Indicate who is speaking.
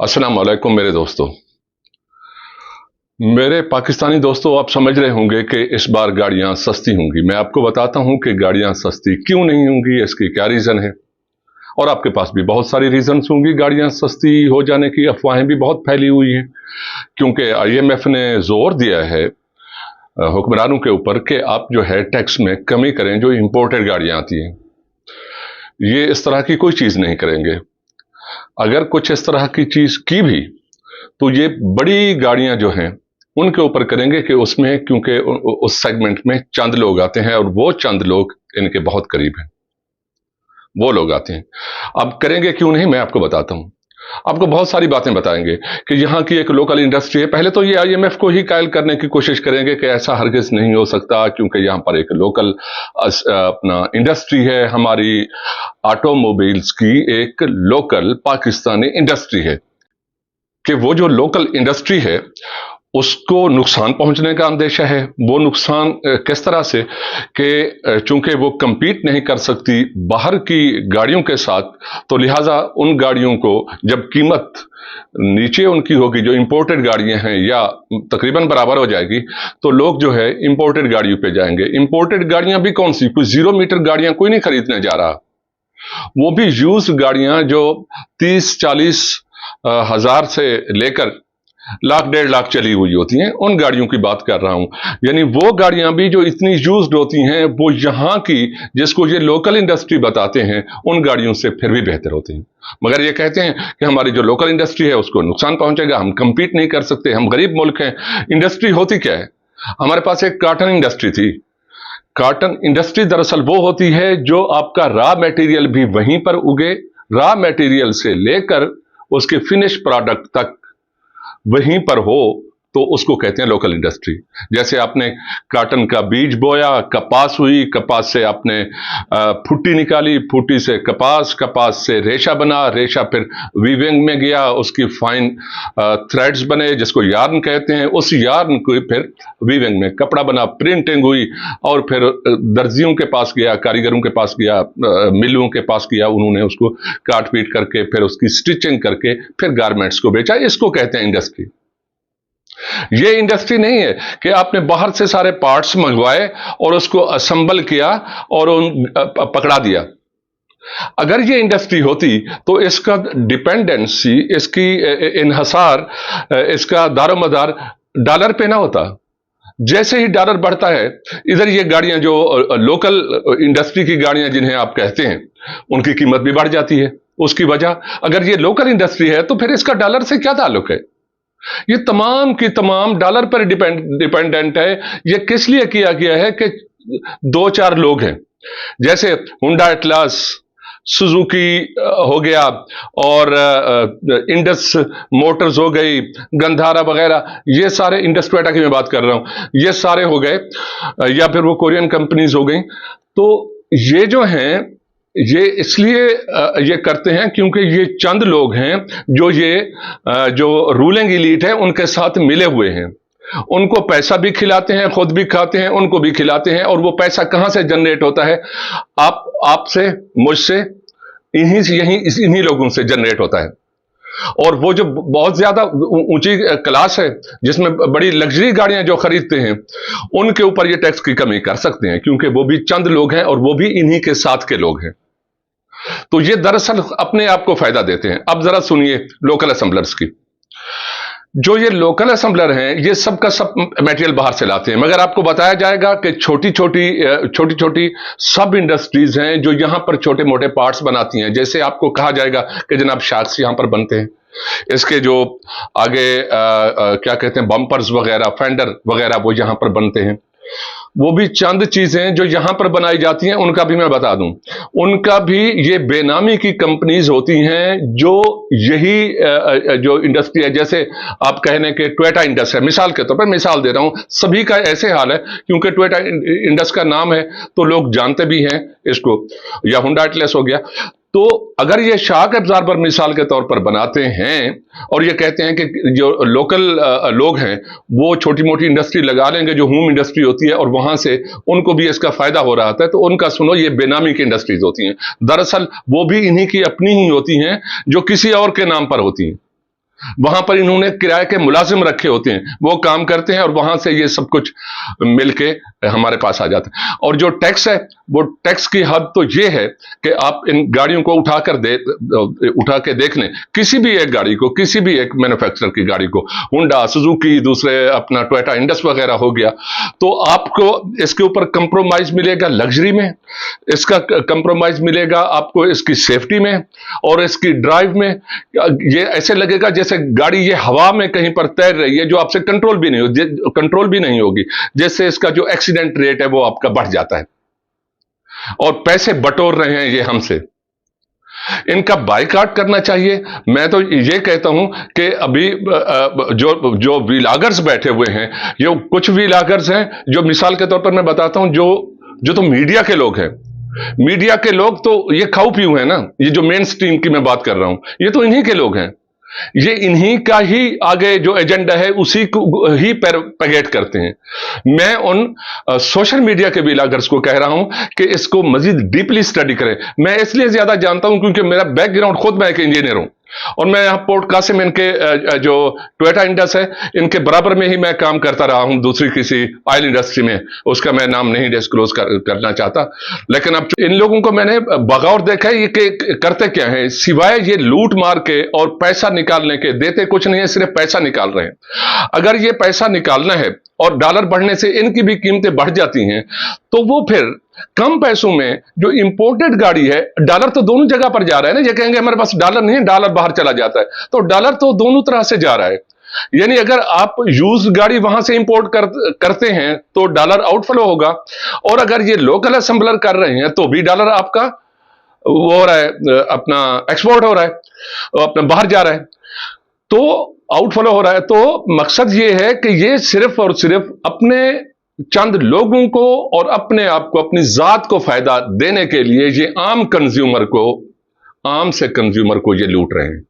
Speaker 1: अस्सलाम वालेकुम मेरे दोस्तों। मेरे पाकिस्तानी दोस्तों, आप समझ रहे होंगे कि इस बार गाड़ियां सस्ती होंगी। मैं आपको बताता हूं कि गाड़ियां सस्ती क्यों नहीं होंगी, इसकी क्या रीज़न है। और आपके पास भी बहुत सारी रीजंस होंगी गाड़ियां सस्ती हो जाने की। अफवाहें भी बहुत फैली हुई हैं, क्योंकि आईएमएफ ने जोर दिया है हुक्मरानों के ऊपर कि आप जो है टैक्स में कमी करें। जो इंपोर्टेड गाड़ियां आती हैं, ये इस तरह की कोई चीज़ नहीं करेंगे। अगर कुछ इस तरह की चीज़ की भी तो ये बड़ी गाड़ियां जो हैं उनके ऊपर करेंगे कि उसमें, क्योंकि उस सेगमेंट में चंद लोग आते हैं और वो चंद लोग इनके बहुत करीब हैं, वो लोग आते हैं। अब करेंगे क्यों नहीं, मैं आपको बताता हूं। आपको बहुत सारी बातें बताएंगे कि यहाँ की एक लोकल इंडस्ट्री है। पहले तो ये आईएमएफ को ही कायल करने की कोशिश करेंगे कि ऐसा हरगिज नहीं हो सकता, क्योंकि यहाँ पर एक लोकल अपना इंडस्ट्री है। हमारी ऑटोमोबाइल्स की एक लोकल पाकिस्तानी इंडस्ट्री है कि वो जो लोकल इंडस्ट्री है उसको नुकसान पहुंचने का अंदेशा है। वो नुकसान किस तरह से कि चूंकि वो compete नहीं कर सकती बाहर की गाड़ियों के साथ, तो लिहाजा उन गाड़ियों को जब कीमत नीचे उनकी होगी, जो इंपोर्टेड गाड़ियां हैं, या तकरीबन बराबर हो जाएगी, तो लोग जो है इंपोर्टेड गाड़ियों पे जाएंगे। इंपोर्टेड गाड़ियां भी कौन सी, कोई 0 मीटर गाड़ियां कोई नहीं खरीदने जा रहा, वो भी यूज गाड़ियां जो 30-40 हजार से लेकर लाख 1.5 लाख चली हुई होती हैं, उन गाड़ियों की बात कर रहा हूं। यानी वो गाड़ियां भी जो इतनी यूज्ड होती हैं, वो यहां की, जिसको ये लोकल इंडस्ट्री बताते हैं, उन गाड़ियों से फिर भी बेहतर होती हैं। मगर ये कहते हैं कि हमारी जो लोकल इंडस्ट्री है उसको नुकसान पहुंचेगा, हम कंपीट नहीं कर सकते, हम गरीब मुल्क हैं। इंडस्ट्री होती क्या है? हमारे पास एक कॉटन इंडस्ट्री थी। कॉटन इंडस्ट्री दरअसल वो होती है जो आपका रॉ मटेरियल भी वहीं पर उगे, रॉ मटेरियल से लेकर उसके फिनिश प्रोडक्ट तक वहीं पर हो, तो उसको कहते हैं लोकल इंडस्ट्री। जैसे आपने कॉटन का बीज बोया, कपास हुई, कपास से आपने फुट्टी निकाली, फुट्टी से कपास, कपास से रेशा बना, रेशा फिर वीविंग में गया, उसकी फाइन थ्रेड्स बने जिसको यार्न कहते हैं, उस यार्न को फिर वीविंग में कपड़ा बना, प्रिंटिंग हुई, और फिर दर्जियों के पास गया, कारीगरों के पास गया, मिलों के पास गया, उन्होंने उसको काट पीट करके फिर उसकी स्टिचिंग करके फिर गारमेंट्स को बेचा। इसको कहते हैं इंडस्ट्री। ये इंडस्ट्री नहीं है कि आपने बाहर से सारे पार्ट्स मंगवाए और उसको असेंबल किया और पकड़ा दिया। अगर ये इंडस्ट्री होती तो इसका डिपेंडेंसी, इसकी इन्हसार, इसका दारोमदार डॉलर पे ना होता। जैसे ही डॉलर बढ़ता है, इधर ये गाड़ियां जो लोकल इंडस्ट्री की गाड़ियां जिन्हें आप कहते हैं, उनकी कीमत भी बढ़ जाती है। उसकी वजह, अगर ये लोकल इंडस्ट्री है तो फिर इसका डॉलर से क्या ताल्लुक है? ये तमाम की तमाम डॉलर पर डिपेंडेंट है। ये किस लिए किया गया है कि 2-4 लोग हैं, जैसे हुंडा एटलास, सुजुकी हो गया, और इंडस मोटर्स हो गई, गंधारा वगैरह, ये सारे, इंडस टोयोटा की मैं बात कर रहा हूं, ये सारे हो गए, या फिर वो कोरियन कंपनीज हो गई। तो ये जो हैं, ये इसलिए ये करते हैं क्योंकि ये चंद लोग हैं जो रूलिंग एलीट है उनके साथ मिले हुए हैं। उनको पैसा भी खिलाते हैं, खुद भी खाते हैं, उनको भी खिलाते हैं। और वो पैसा कहां से जनरेट होता है? आपसे, मुझसे, इन्हीं लोगों से जनरेट होता है। और वो जो बहुत ज्यादा ऊंची क्लास है, जिसमें बड़ी लग्जरी गाड़ियां जो खरीदते हैं, उनके ऊपर ये टैक्स की कमी कर सकते हैं, क्योंकि वो भी चंद लोग हैं और वो भी इन्हीं के साथ के लोग हैं। तो ये दरअसल अपने आप को फायदा देते हैं। अब जरा सुनिए लोकल असेंबलर्स की। जो ये लोकल असेंबलर हैं, ये सब का सब मटेरियल बाहर से लाते हैं, मगर आपको बताया जाएगा कि छोटी छोटी सब इंडस्ट्रीज हैं जो यहां पर छोटे मोटे पार्ट्स बनाती हैं। जैसे आपको कहा जाएगा कि जनाब शार्क्स यहां पर बनते हैं, इसके जो आगे क्या कहते हैं, बम्पर्स वगैरह, फेंडर वगैरह, वो यहां पर बनते हैं। वो भी चंद चीजें जो यहां पर बनाई जाती हैं, उनका भी मैं बता दूं, उनका भी ये बेनामी की कंपनीज होती हैं, जो यही जो इंडस्ट्री है, जैसे आप कहने के टोयोटा इंडस है, मिसाल के तौर पर मिसाल दे रहा हूं, सभी का ऐसे हाल है, क्योंकि टोयोटा इंडस का नाम है तो लोग जानते भी हैं इसको, या हुंडा एटलस हो गया। तो अगर ये शॉक एब्जॉर्बर मिसाल के तौर पर बनाते हैं और ये कहते हैं कि जो लोकल लोग हैं वो छोटी मोटी इंडस्ट्री लगा लेंगे जो होम इंडस्ट्री होती है, और वहां से उनको भी इसका फायदा हो रहा था, तो उनका सुनो, ये बेनामी की इंडस्ट्रीज होती हैं। दरअसल वो भी इन्हीं की अपनी ही होती हैं जो किसी और के नाम पर होती हैं। वहां पर इन्होंने किराए के मुलाजिम रखे होते हैं, वो काम करते हैं और वहां से ये सब कुछ मिलके हमारे पास आ जाता है। और जो टैक्स है, वो टैक्स की हद तो ये है कि आप इन गाड़ियों को उठा के देख लें, किसी भी एक गाड़ी को, किसी भी एक मैन्युफैक्चरर की गाड़ी को, होंडा, सुजुकी, दूसरे अपना टोयोटा इंडस वगैरह हो गया, तो आपको इसके ऊपर कंप्रोमाइज मिलेगा लग्जरी में, इसका कंप्रोमाइज मिलेगा आपको इसकी सेफ्टी में और इसकी ड्राइव में। ये ऐसे लगेगा जैसे गाड़ी ये हवा में कहीं पर तैर रही है, जो आपसे कंट्रोल भी नहीं होगी, जैसे इसका जो एक्सीडेंट रेट है वो आपका बढ़ जाता है। और पैसे बटोर रहे हैं ये हमसे, इनका बाइकाट करना चाहिए। मैं तो ये कहता हूं कि अभी जो व्हीलागर्स बैठे हुए हैं, ये कुछ व्हीलागर्स हैं जो, मिसाल के तौर पर मैं बताता हूं, जो तो मीडिया के लोग हैं, मीडिया के लोग तो ये खाऊ पीऊ है ना, ये जो मेन स्ट्रीम की मैं बात कर रहा हूं, ये तो इन्हीं के लोग हैं, ये इन्हीं का ही आगे जो एजेंडा है उसी को ही पैगेट करते हैं। मैं उन सोशल मीडिया के व्हीलागर्स को कह रहा हूं कि इसको मजीद डीपली स्टडी करें। मैं इसलिए ज्यादा जानता हूं क्योंकि मेरा बैकग्राउंड, खुद मैं एक इंजीनियर हूं और मैं यहां पोर्ट कासिम, इनके जो टोयोटा इंडस है, इनके बराबर में ही मैं काम करता रहा हूं दूसरी किसी ऑयल इंडस्ट्री में, उसका मैं नाम नहीं डिस्क्लोज करना चाहता। लेकिन अब इन लोगों को मैंने बगौर देखा है, ये करते क्या है, सिवाय ये लूट मार के और पैसा निकालने के, देते कुछ नहीं है, सिर्फ पैसा निकाल रहे हैं। अगर ये पैसा निकालना है और डॉलर बढ़ने से इनकी भी कीमतें बढ़ जाती हैं, तो वो फिर कम पैसों में जो इंपोर्टेड गाड़ी है, डॉलर तो दोनों जगह पर जा रहा है ना, ये कहेंगे हमारे पास डॉलर नहीं है, डॉलर बाहर चला जाता है, तो डॉलर तो दोनों तरह से जा रहा है। यानी अगर आप यूज गाड़ी वहां से इंपोर्ट करते हैं तो डॉलर आउटफ्लो होगा, और अगर ये लोकल असेंबलर कर रहे हैं तो भी डॉलर आपका वो हो रहा है, अपना एक्सपोर्ट हो रहा है, अपना बाहर जा रहा है, तो आउटफ्लो हो रहा है। तो मकसद ये है कि ये सिर्फ और सिर्फ अपने चंद लोगों को और अपने आप को, अपनी जात को फायदा देने के लिए ये आम से कंज्यूमर को ये लूट रहे हैं।